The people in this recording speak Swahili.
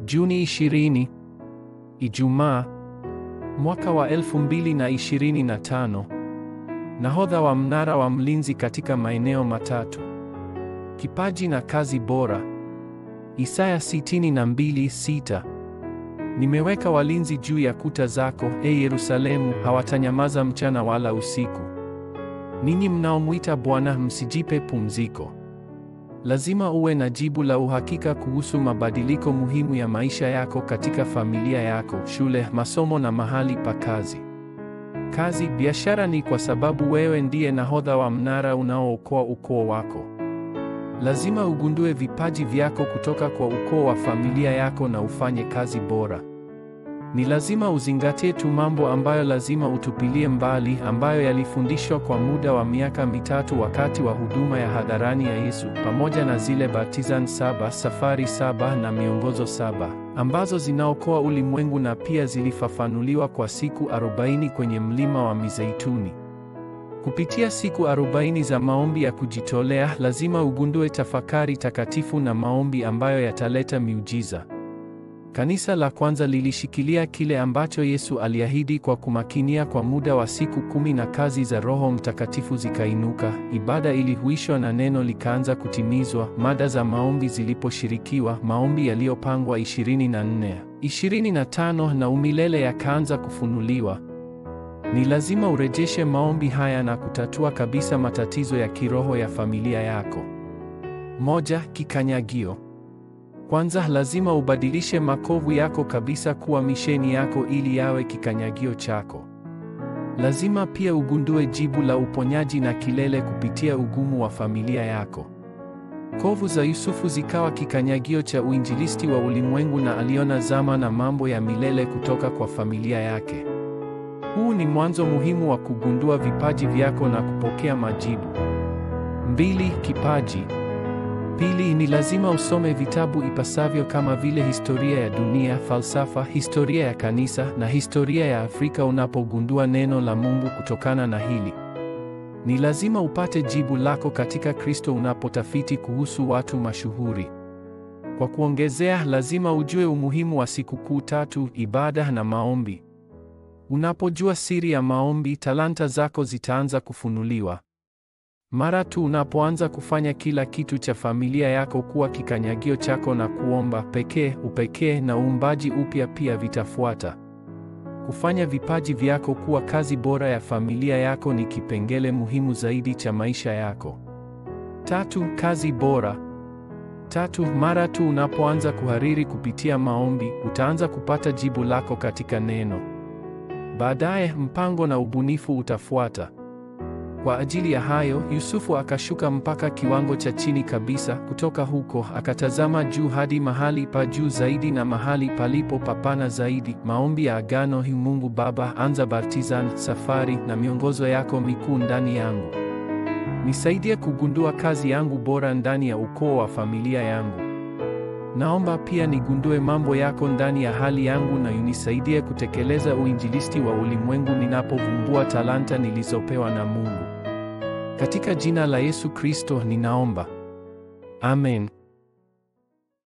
Juni 20, Ijumaa, mwaka wa 2025. Nahodha wa mnara wa mlinzi katika maeneo matatu. Kipaji na kazi bora. Isaya 62:6. Nimeweka walinzi juu ya kuta zako, Yerusalemu, hawatanyamaza mchana wala usiku. Ninyi mnaomwita Bwana, msijipe pumziko. Lazima uwe na jibu la uhakika kuhusu mabadiliko muhimu ya maisha yako katika familia yako, shule, masomo na mahali pa kazi. Kazi, biashara ni kwa sababu wewe ndiye nahodha wa mnara unaookoa ukoo wako. Lazima ugundue vipaji vyako kutoka kwa ukoo wa familia yako na ufanye kazi bora. Ni lazima uzingatie tu mambo ambayo lazima utupilie mbali, ambayo yalifundishwa kwa muda wa miaka 3 wakati wa huduma ya hadharani ya Yesu, pamoja na zile baptizan 7, safari 7 na miongozo 7, ambazo zinaokoa ulimwengu na pia zilifafanuliwa kwa siku 40 kwenye mlima wa Mizeituni. Kupitia siku 40 za maombi ya kujitolea, lazima ugundue tafakari takatifu na maombi ambayo yataleta miujiza. Kanisa la kwanza lilishikilia kile ambacho Yesu aliahidi kwa kumakinia kwa muda wa siku 10 na kazi za Roho Mtakatifu zikainuka, ibada ilihuishwa na neno likaanza kutimizwa, mada za maombi ziliposhirikiwa, maombi yaliyopangwa 24, 25 na umilele yakaanza kufunuliwa. Ni lazima urejeshe maombi haya na kutatua kabisa matatizo ya kiroho ya familia yako. 1. Kikanyagio. Kwanza, lazima ubadilishe makovu yako kabisa kuwa misheni yako ili yawe kikanyagio chako. Lazima pia ugundue jibu la uponyaji na kilele kupitia ugumu wa familia yako. Kovu za Yusufu zikawa kikanyagio cha uinjilisti wa ulimwengu na aliona zama na mambo ya milele kutoka kwa familia yake. Huu ni mwanzo muhimu wa kugundua vipaji vyako na kupokea majibu. 2. Kipaji. Pili, ni lazima usome vitabu ipasavyo kama vile historia ya dunia, falsafa, historia ya kanisa na historia ya Afrika unapogundua neno la Mungu kutokana na hili. Ni lazima upate jibu lako katika Kristo unapotafiti kuhusu watu mashuhuri. Kwa kuongezea, lazima ujue umuhimu wa sikukuu 3, ibada na maombi. Unapojua siri ya maombi, talanta zako zitaanza kufunuliwa. Mara tu unapoanza kufanya kila kitu cha familia yako kuwa kikanyagio chako na kuomba, upekee na uumbaji upya pia vitafuata. Kufanya vipaji vyako kuwa kazi bora ya familia yako ni kipengele muhimu zaidi cha maisha yako. 3. Kazi bora. 3. Mara tu unapoanza kuhariri kupitia maombi, utaanza kupata jibu lako katika neno. Baadaye, mpango na ubunifu utafuata. Kwa ajili ya hayo, Yusufu akashuka mpaka kiwango cha chini kabisa. Kutoka huko akatazama juu hadi mahali pa juu zaidi na mahali palipo papana zaidi. Maombi ya agano. Mungu Baba, anza baptizan, safari na miongozo yako mikuu ndani yangu. Nisaidie kugundua kazi yangu bora ndani ya ukoo wa familia yangu. Naomba pia nigundue mambo yako ndani ya hali yangu na unisaidie kutekeleza uinjilisti wa ulimwengu ninapovumbua talanta nilizopewa na Mungu. Katika jina la Yesu Kristo ninaomba. Amen.